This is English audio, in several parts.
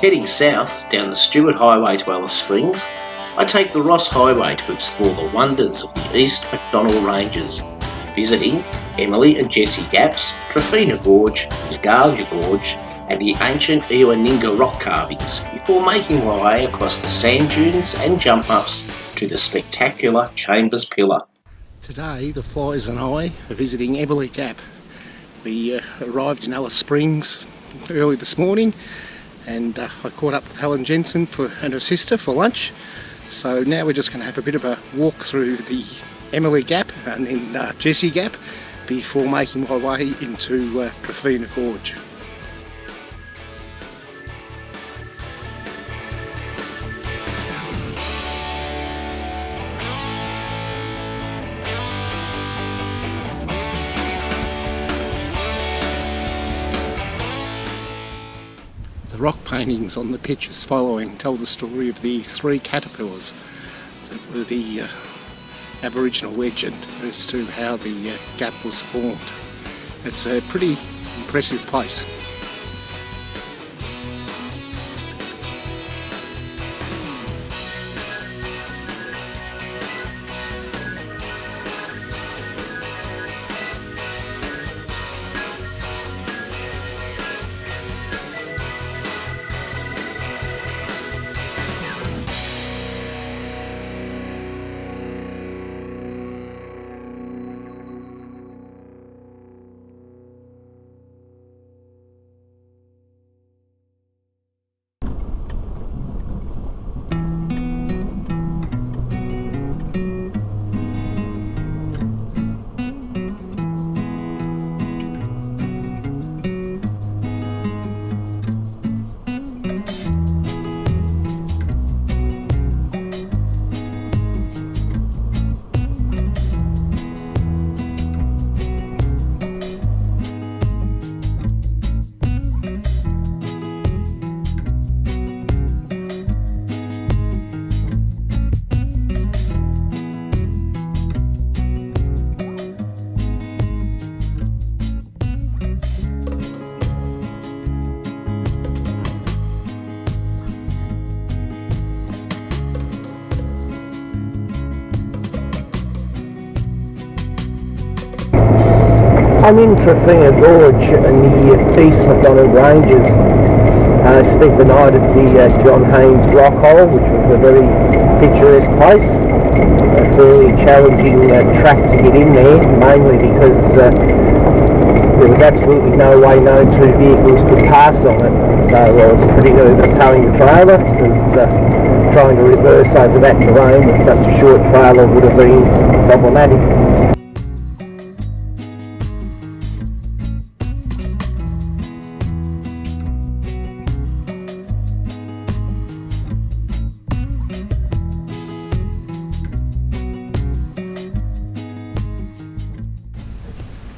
Heading south down the Stewart Highway to Alice Springs, I take the Ross Highway to explore the wonders of the East MacDonnell Ranges, visiting Emily and Jessie Gap's Trephina Gorge, N'Dhala Gorge and the ancient Ewaninga rock carvings before making my way across the sand dunes and jump ups to the spectacular Chambers Pillar. Today the Flyers and I are visiting N'Dhala Gap. We arrived in Alice Springs early this morning and I caught up with Helen Jensen and her sister for lunch. So now we're just going to have a bit of a walk through the N'Dhala Gap and then Jessie Gap before making my way into Trephina Gorge. The rock paintings on the pictures following tell the story of the three caterpillars that were the Aboriginal legend as to how the gap was formed. It's a pretty impressive place. I'm in Trephina Gorge in the East MacDonnell Ranges. I spent the night at the John Haynes Rockhole, which was a very picturesque place. A fairly challenging track to get in there, mainly because there was absolutely no way no two vehicles could pass on it. So I was pretty nervous towing the trailer, because trying to reverse over that terrain with such a short trailer would have been problematic.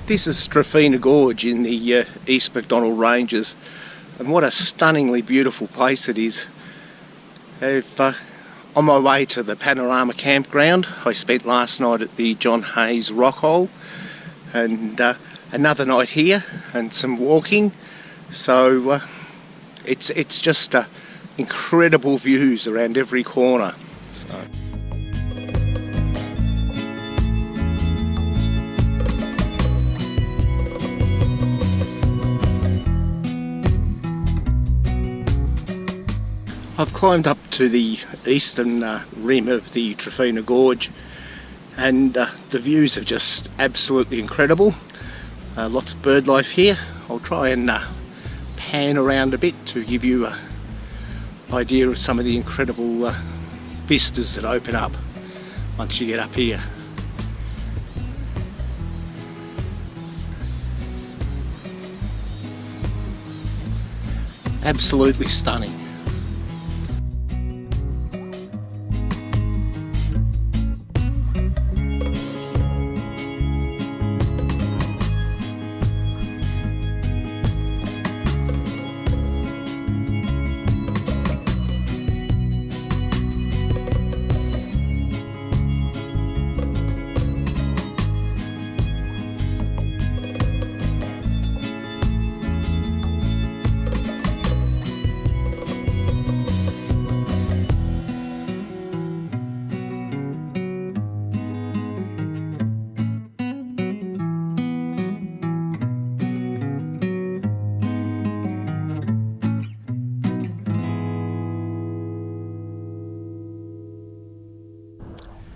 This is Trephina Gorge in the East MacDonnell Ranges, and what a stunningly beautiful place it is. On my way to the Panorama Campground, I spent last night at the John Haynes Rockhole and another night here and some walking. So it's just incredible views around every corner. So. I've climbed up to the eastern rim of the Trephina Gorge and the views are just absolutely incredible. Lots of bird life here. I'll try and pan around a bit to give you an idea of some of the incredible vistas that open up once you get up here. Absolutely stunning.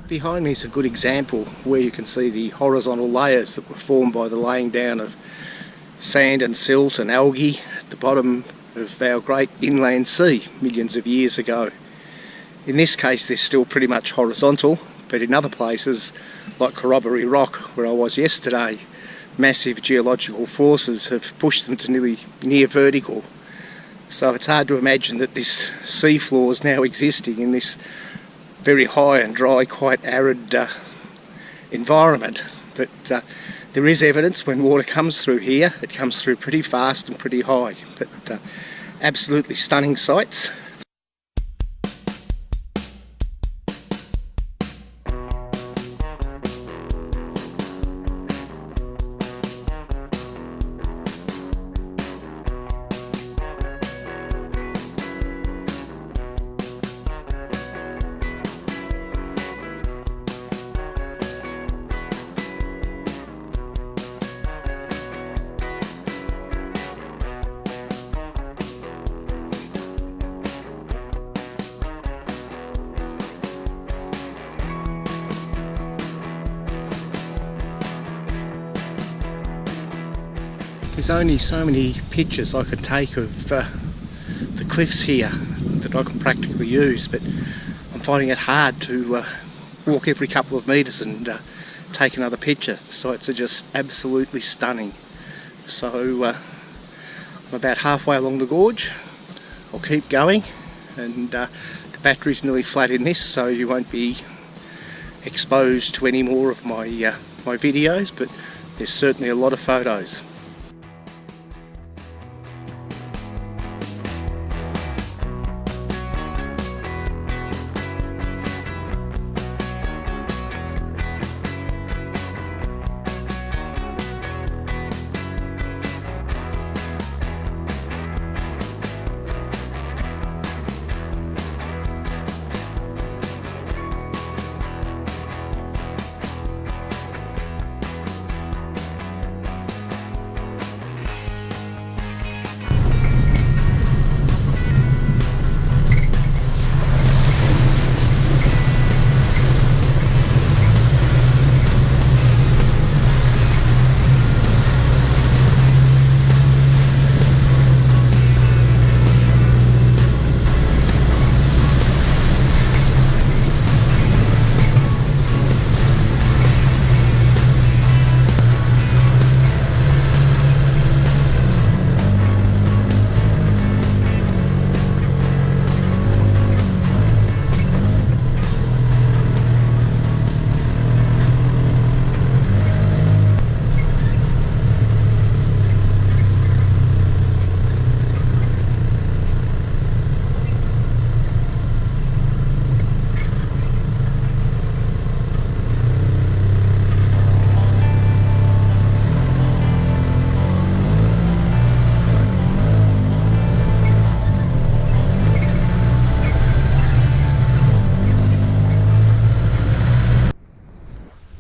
Behind me is a good example where you can see the horizontal layers that were formed by the laying down of sand and silt and algae at the bottom of our great inland sea millions of years ago. In this case they're still pretty much horizontal, but in other places like Corroboree Rock, where I was yesterday, massive geological forces have pushed them to near vertical. So it's hard to imagine that this seafloor is now existing in this very high and dry, quite arid environment. But there is evidence when water comes through here, it comes through pretty fast and pretty high. But absolutely stunning sights. There's only so many pictures I could take of the cliffs here that I can practically use, but I'm finding it hard to walk every couple of metres and take another picture. The sights are just absolutely stunning. So I'm about halfway along the gorge. I'll keep going, and the battery's nearly flat in this, so you won't be exposed to any more of my videos, but there's certainly a lot of photos.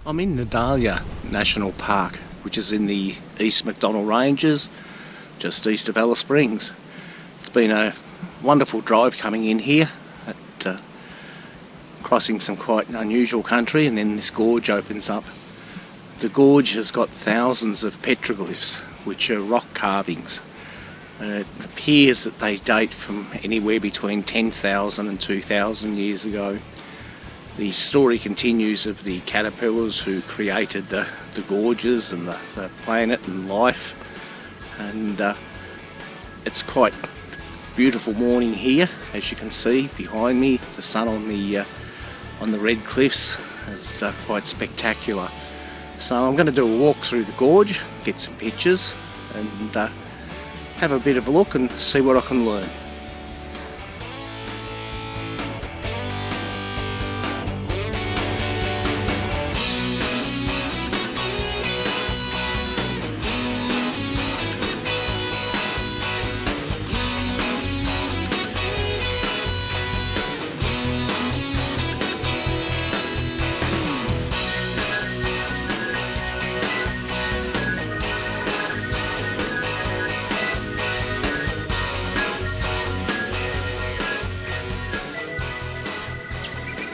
I'm in N'Dhala National Park, which is in the East MacDonnell Ranges, just east of Alice Springs. It's been a wonderful drive coming in here, crossing some quite unusual country, and then this gorge opens up. The gorge has got thousands of petroglyphs, which are rock carvings. It appears that they date from anywhere between 10,000 and 2,000 years ago. The story continues of the caterpillars who created the gorges and the planet and life, and it's quite a beautiful morning here, as you can see behind me. The sun on the red cliffs is quite spectacular. So I'm going to do a walk through the gorge, get some pictures, and have a bit of a look and see what I can learn.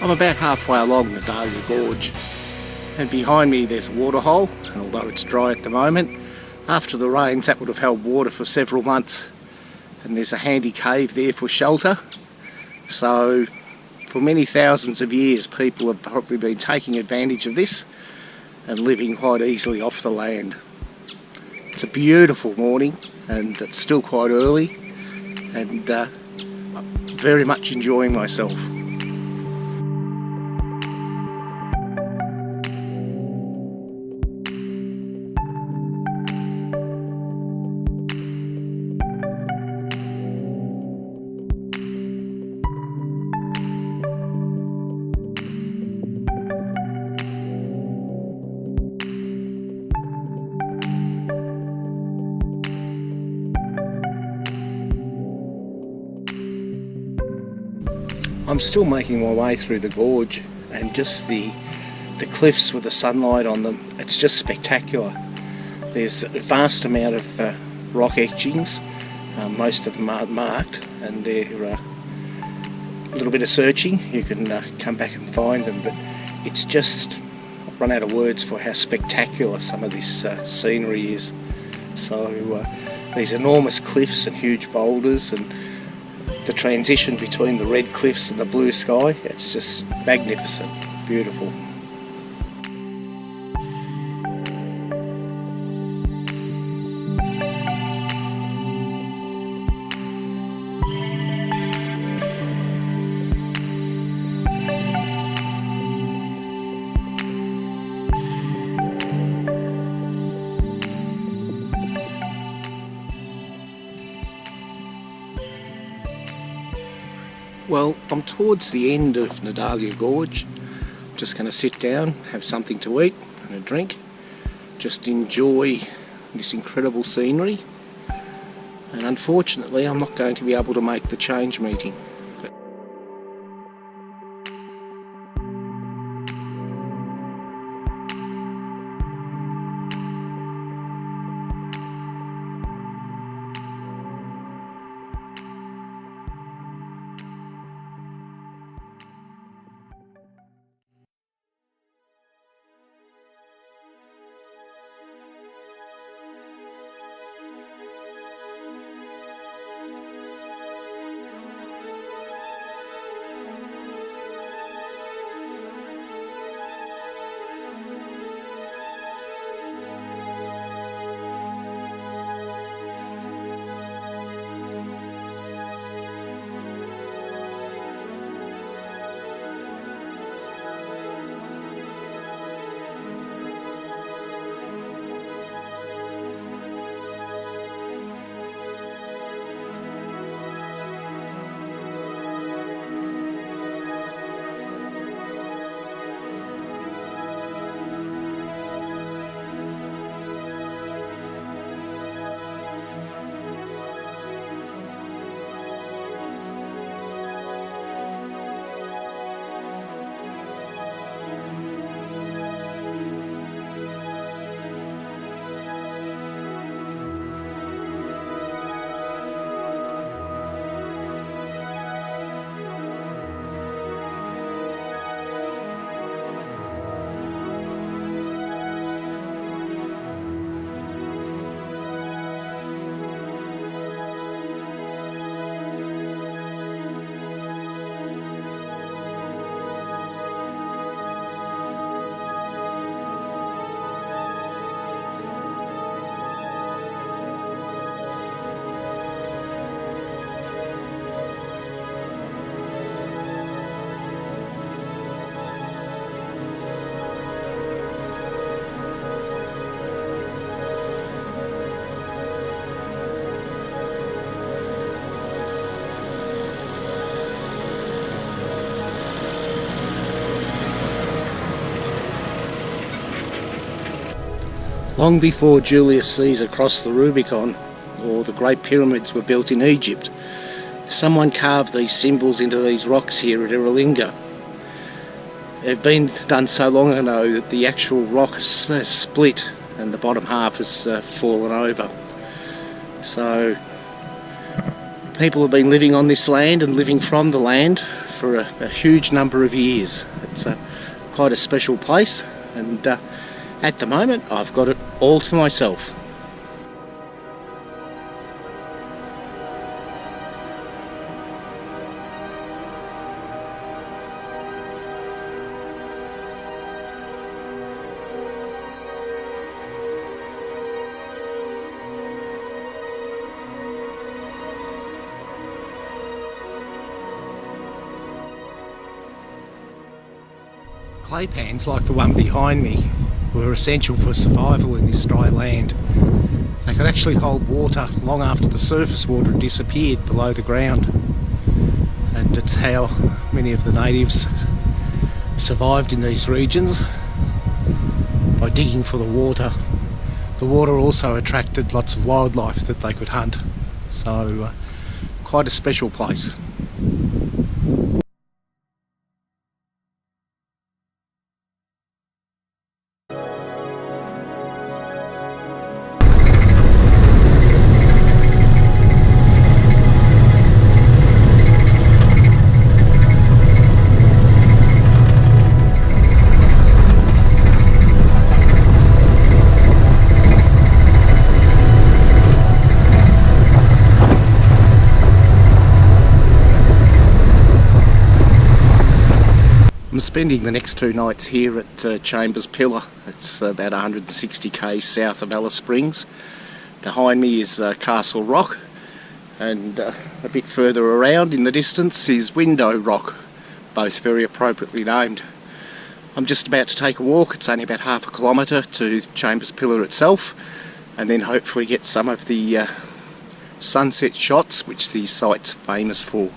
I'm about halfway along the N'Dhala Gorge, and behind me there's a waterhole, and although it's dry at the moment, after the rains that would have held water for several months, and there's a handy cave there for shelter. So for many thousands of years people have probably been taking advantage of this and living quite easily off the land. It's a beautiful morning and it's still quite early, and I'm very much enjoying myself. I'm still making my way through the gorge, and just the cliffs with the sunlight on them, it's just spectacular. There's a vast amount of rock etchings, most of them aren't marked, and they're a little bit of searching, you can come back and find them, but it's just, I've run out of words for how spectacular some of this scenery is. So these enormous cliffs and huge boulders, and the transition between the red cliffs and the blue sky, it's just magnificent, beautiful. Well, I'm towards the end of N'Dhala Gorge. I'm just going to sit down, have something to eat and a drink, just enjoy this incredible scenery. And unfortunately, I'm not going to be able to make the change meeting. Long before Julius Caesar crossed the Rubicon, or the Great Pyramids were built in Egypt, someone carved these symbols into these rocks here at Ewaninga. They've been done so long ago that the actual rock has split and the bottom half has fallen over. So people have been living on this land and living from the land for a huge number of years. It's quite a special place, and at the moment I've got it all to myself. Clay pans like the one behind me were essential for survival in this dry land. They could actually hold water long after the surface water had disappeared below the ground, and it's how many of the natives survived in these regions, by digging for the water. The water also attracted lots of wildlife that they could hunt, so quite a special place. I'm spending the next 2 nights here at Chambers Pillar. It's about 160 k's south of Alice Springs. Behind me is Castle Rock, and a bit further around in the distance is Window Rock, both very appropriately named. I'm just about to take a walk. It's only about half a kilometre to Chambers Pillar itself, and then hopefully get some of the sunset shots which the site's famous for.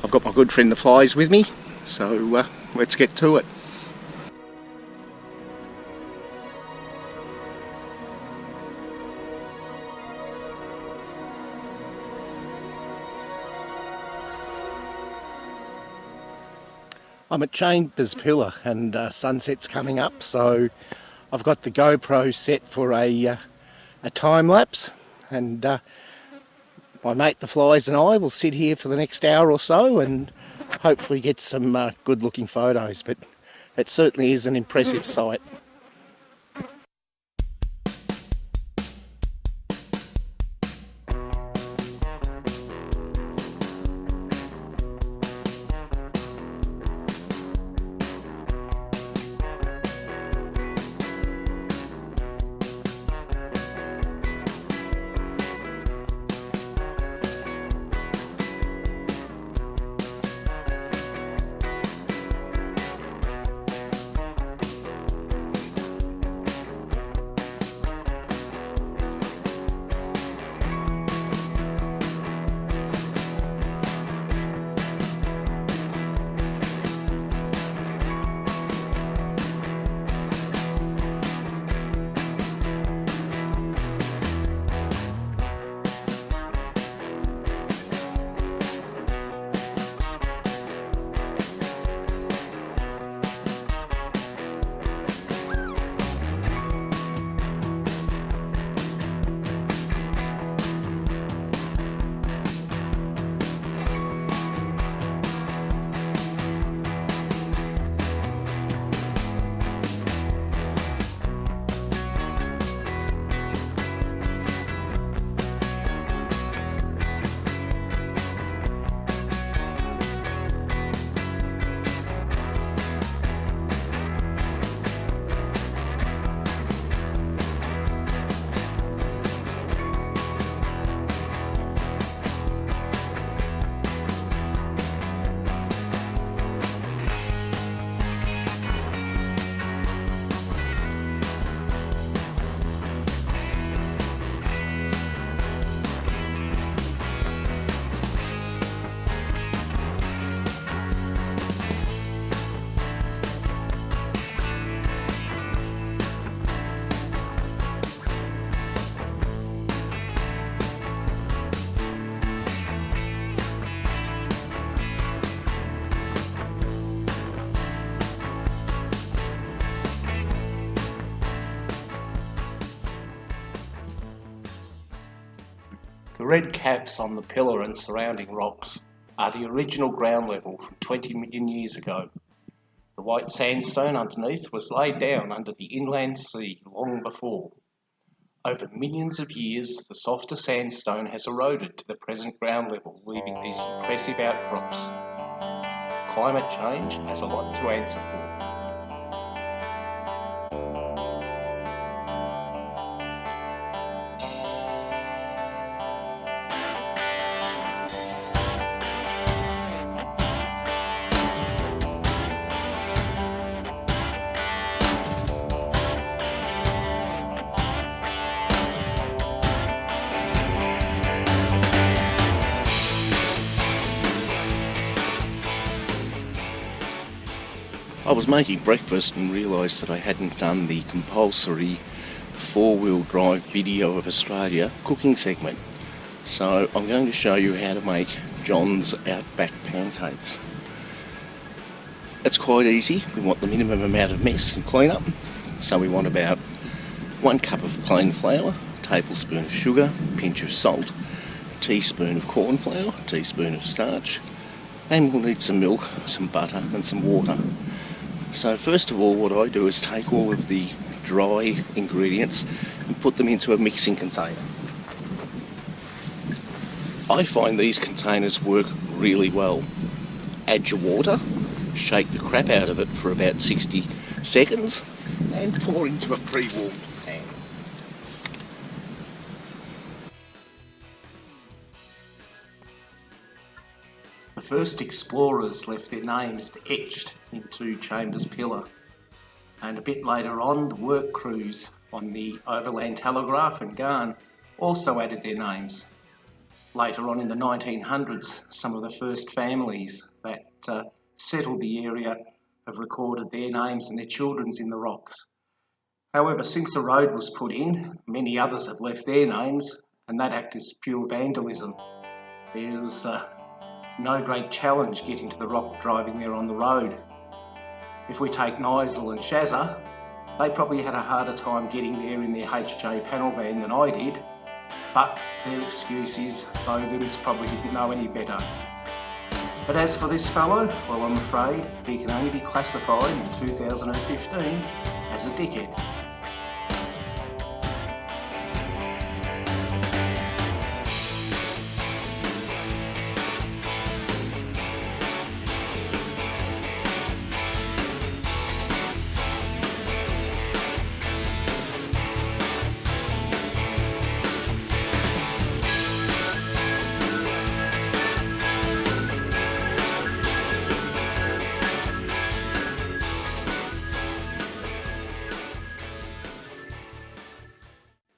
I've got my good friend the Flies with me, so let's get to it. I'm at Chambers Pillar, and sunset's coming up, so I've got the GoPro set for a time lapse, and my mate the Flies and I will sit here for the next hour or so and hopefully get some good looking photos, but it certainly is an impressive sight. The red caps on the pillar and surrounding rocks are the original ground level from 20 million years ago. The white sandstone underneath was laid down under the inland sea long before. Over millions of years, the softer sandstone has eroded to the present ground level, leaving these impressive outcrops. Climate change has a lot to answer for. I was making breakfast and realised that I hadn't done the compulsory four-wheel drive video of Australia cooking segment. So I'm going to show you how to make John's Outback pancakes. It's quite easy. We want the minimum amount of mess and clean up. So we want about 1 cup of plain flour, a tablespoon of sugar, a pinch of salt, a teaspoon of corn flour, a teaspoon of starch, and we'll need some milk, some butter and some water. So first of all, what I do is take all of the dry ingredients and put them into a mixing container. I find these containers work really well. Add your water, shake the crap out of it for about 60 seconds and pour into a pre-warmed pan. The first explorers left their names etched into Chambers Pillar, and a bit later on the work crews on the overland telegraph and Garn also added their names. Later on in the 1900s, some of the first families that settled the area have recorded their names and their children's in the rocks. However, since the road was put in, many others have left their names, and that act is pure vandalism. There was no great challenge getting to the rock driving there on the road. If we take Nigel and Shazza, they probably had a harder time getting there in their HJ panel van than I did, but their excuse is Bogans probably didn't know any better. But as for this fellow, well, I'm afraid he can only be classified in 2015 as a dickhead.